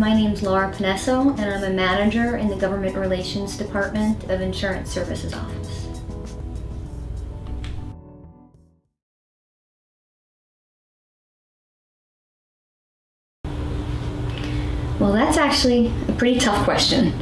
my name's Laura Panesso, and I'm a manager in the Government Relations Department of Insurance Services Office. Well, that's actually a pretty tough question.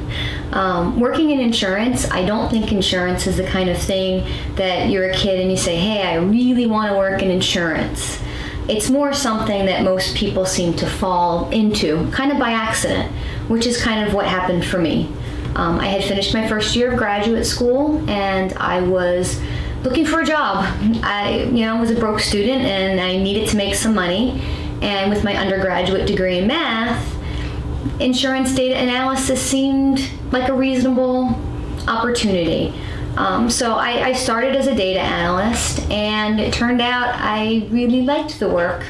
Working in insurance, I don't think insurance is the kind of thing that you're a kid and you say, hey, I really want to work in insurance. It's more something that most people seem to fall into, kind of by accident, which is kind of what happened for me. I had finished my first year of graduate school and I was looking for a job. I was a broke student and I needed to make some money. And with my undergraduate degree in math, insurance data analysis seemed like a reasonable opportunity. So I started as a data analyst, and it turned out I really liked the work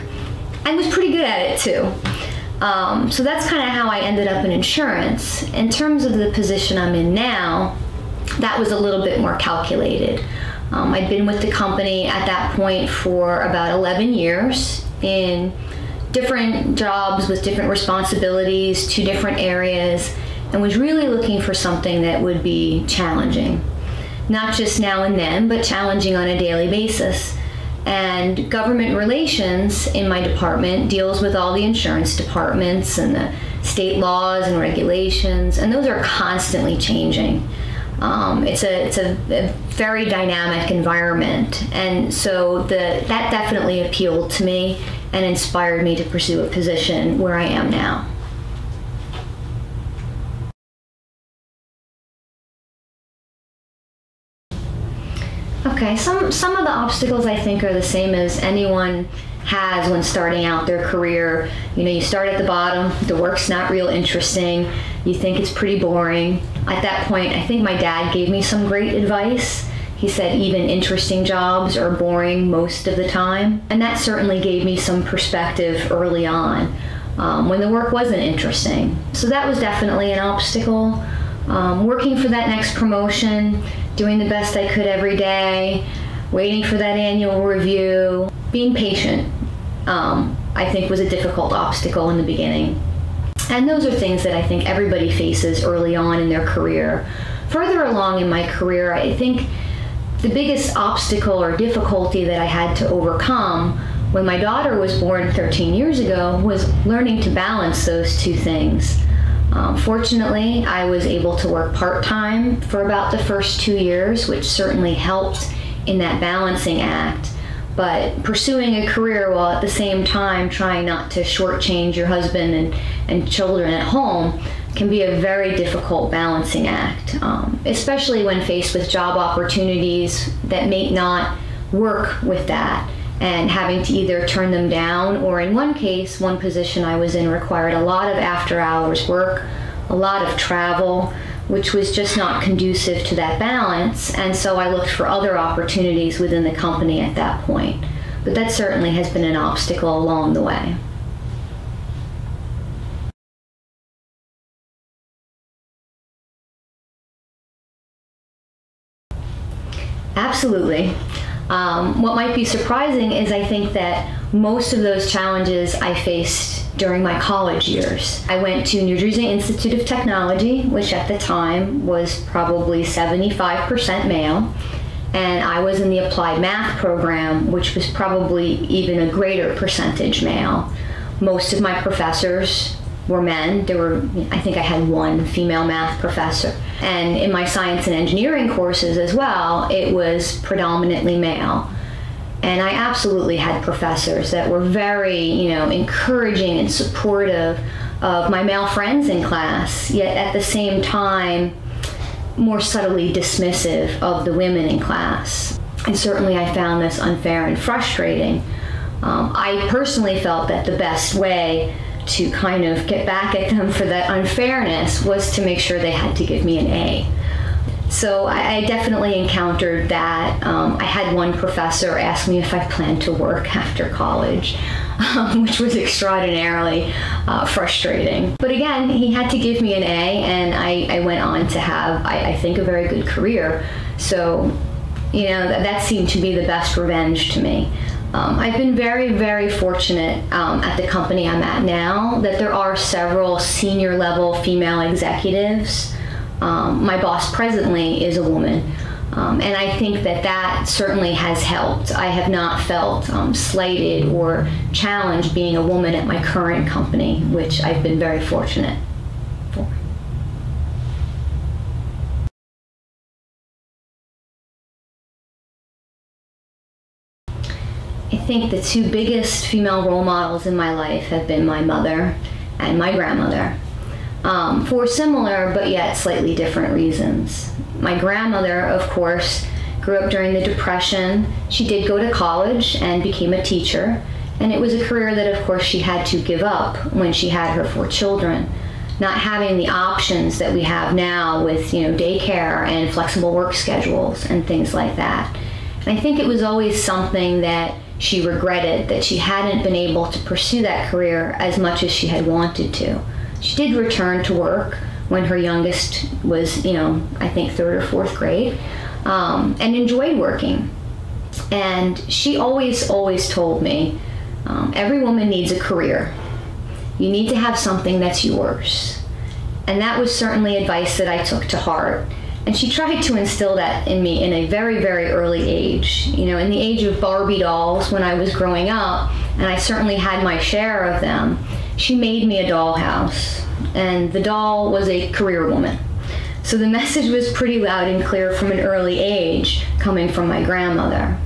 and was pretty good at it too. So that's kind of how I ended up in insurance. In terms of the position I'm in now, that was a little bit more calculated. I'd been with the company at that point for about 11 years in different jobs with different responsibilities to different areas, and was really looking for something that would be challenging. Not just now and then, but challenging on a daily basis. And government relations in my department deals with all the insurance departments and the state laws and regulations, and those are constantly changing. It's a very dynamic environment, and so that definitely appealed to me and inspired me to pursue a position where I am now. Okay, some of the obstacles I think are the same as anyone has when starting out their career. You start at the bottom, the work's not real interesting, you think it's pretty boring. At that point, I think my dad gave me some great advice. He said even interesting jobs are boring most of the time, and that certainly gave me some perspective early on when the work wasn't interesting. So that was definitely an obstacle. Working for that next promotion, doing the best I could every day, waiting for that annual review, being patient, I think was a difficult obstacle in the beginning. And those are things that I think everybody faces early on in their career. Further along in my career, I think the biggest obstacle or difficulty that I had to overcome when my daughter was born 13 years ago was learning to balance those two things. Fortunately, I was able to work part-time for about the first 2 years, which certainly helped in that balancing act. But pursuing a career while at the same time trying not to shortchange your husband and children at home can be a very difficult balancing act, especially when faced with job opportunities that may not work with that, and having to either turn them down, or in one case, one position I was in required a lot of after-hours work, a lot of travel, which was just not conducive to that balance, and so I looked for other opportunities within the company at that point. But that certainly has been an obstacle along the way. Absolutely. What might be surprising is I think that most of those challenges I faced during my college years. I went to New Jersey Institute of Technology, which at the time was probably 75% male, and I was in the applied math program, which was probably even a greater percentage male. Most of my professors were men. I think I had one female math professor. And in my science and engineering courses as well, it was predominantly male. And I absolutely had professors that were very, encouraging and supportive of my male friends in class, yet at the same time, more subtly dismissive of the women in class. And certainly I found this unfair and frustrating. I personally felt that the best way to kind of get back at them for that unfairness was to make sure they had to give me an A. So I definitely encountered that. I had one professor ask me if I planned to work after college, which was extraordinarily frustrating. But again, he had to give me an A, and I went on to have, I think, a very good career. So That seemed to be the best revenge to me. I've been very, very fortunate at the company I'm at now that there are several senior level female executives. My boss presently is a woman. And I think that certainly has helped. I have not felt slighted or challenged being a woman at my current company, which I've been very fortunate for. I think the two biggest female role models in my life have been my mother and my grandmother, for similar but yet slightly different reasons. My grandmother, of course, grew up during the Depression. She did go to college and became a teacher, and it was a career that, of course, she had to give up when she had her 4 children. Not having the options that we have now with, daycare and flexible work schedules and things like that. And I think it was always something that she regretted, that she hadn't been able to pursue that career as much as she had wanted to. She did return to work when her youngest was, I think 3rd or 4th grade, and enjoyed working. And she always told me, every woman needs a career. You need to have something that's yours. And that was certainly advice that I took to heart. And she tried to instill that in me in a very, very early age. In the age of Barbie dolls when I was growing up, and I certainly had my share of them, she made me a dollhouse. And the doll was a career woman. So the message was pretty loud and clear from an early age, coming from my grandmother.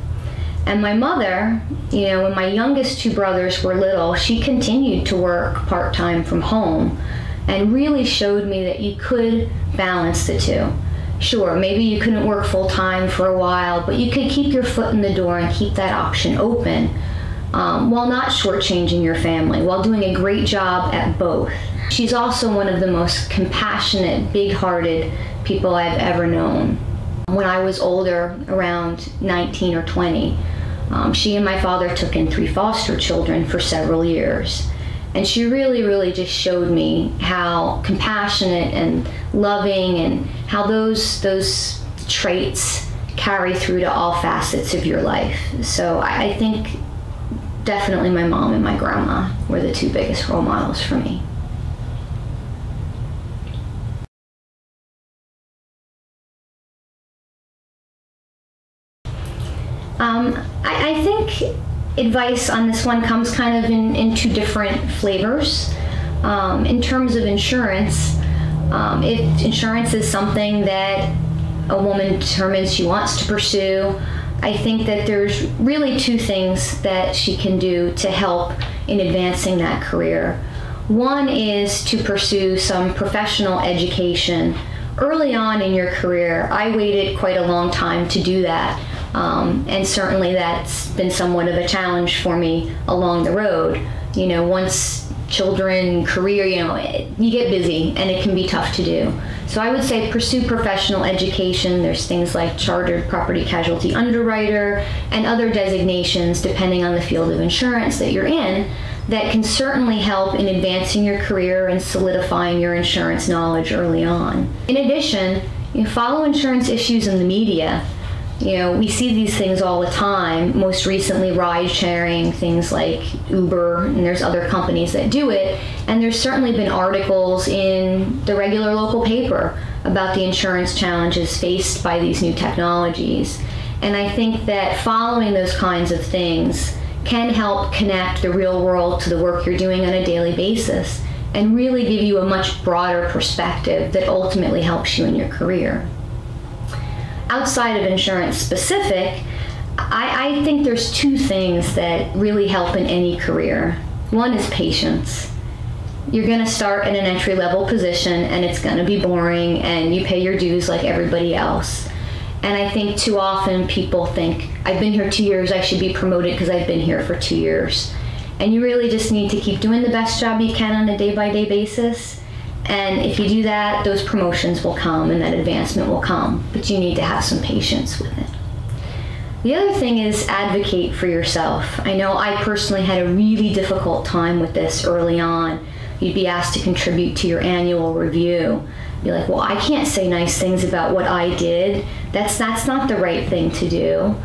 And my mother, when my youngest 2 brothers were little, she continued to work part-time from home and really showed me that you could balance the two. Sure, maybe you couldn't work full-time for a while, but you could keep your foot in the door and keep that option open, while not shortchanging your family, while doing a great job at both. She's also one of the most compassionate, big-hearted people I've ever known. When I was older, around 19 or 20, she and my father took in 3 foster children for several years. And she really just showed me how compassionate and loving and how those traits carry through to all facets of your life. So I think definitely my mom and my grandma were the 2 biggest role models for me. I think advice on this one comes kind of in 2 different flavors. In terms of insurance, if insurance is something that a woman determines she wants to pursue, I think that there's really 2 things that she can do to help in advancing that career. One is to pursue some professional education. Early on in your career, I waited quite a long time to do that. And certainly that's been somewhat of a challenge for me along the road. Once children, career, you get busy and it can be tough to do. So I would say pursue professional education. There's things like chartered property casualty underwriter and other designations depending on the field of insurance that you're in that can certainly help in advancing your career and solidifying your insurance knowledge early on. In addition, follow insurance issues in the media. We see these things all the time, most recently ride sharing, things like Uber, and there's other companies that do it. And there's certainly been articles in the regular local paper about the insurance challenges faced by these new technologies. And I think that following those kinds of things can help connect the real world to the work you're doing on a daily basis and really give you a much broader perspective that ultimately helps you in your career. Outside of insurance specific, I think there's 2 things that really help in any career. One is patience. You're going to start in an entry-level position and it's going to be boring and you pay your dues like everybody else. And I think too often people think, I've been here 2 years, I should be promoted because I've been here for 2 years. And you really just need to keep doing the best job you can on a day-by-day basis. And if you do that, those promotions will come and that advancement will come, but you need to have some patience with it. The other thing is advocate for yourself. I know I personally had a really difficult time with this early on. You'd be asked to contribute to your annual review. be like, well, I can't say nice things about what I did. That's not the right thing to do.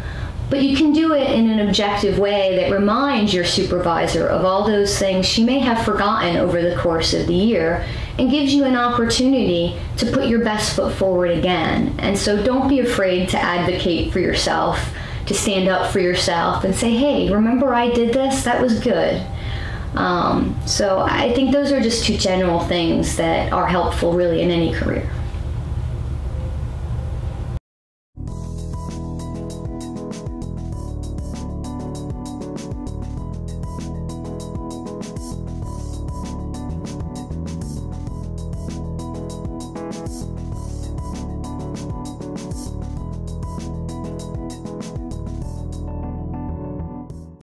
But you can do it in an objective way that reminds your supervisor of all those things she may have forgotten over the course of the year, and gives you an opportunity to put your best foot forward again. And so don't be afraid to advocate for yourself, to stand up for yourself and say, hey, remember I did this? That was good. So I think those are just two general things that are helpful really in any career.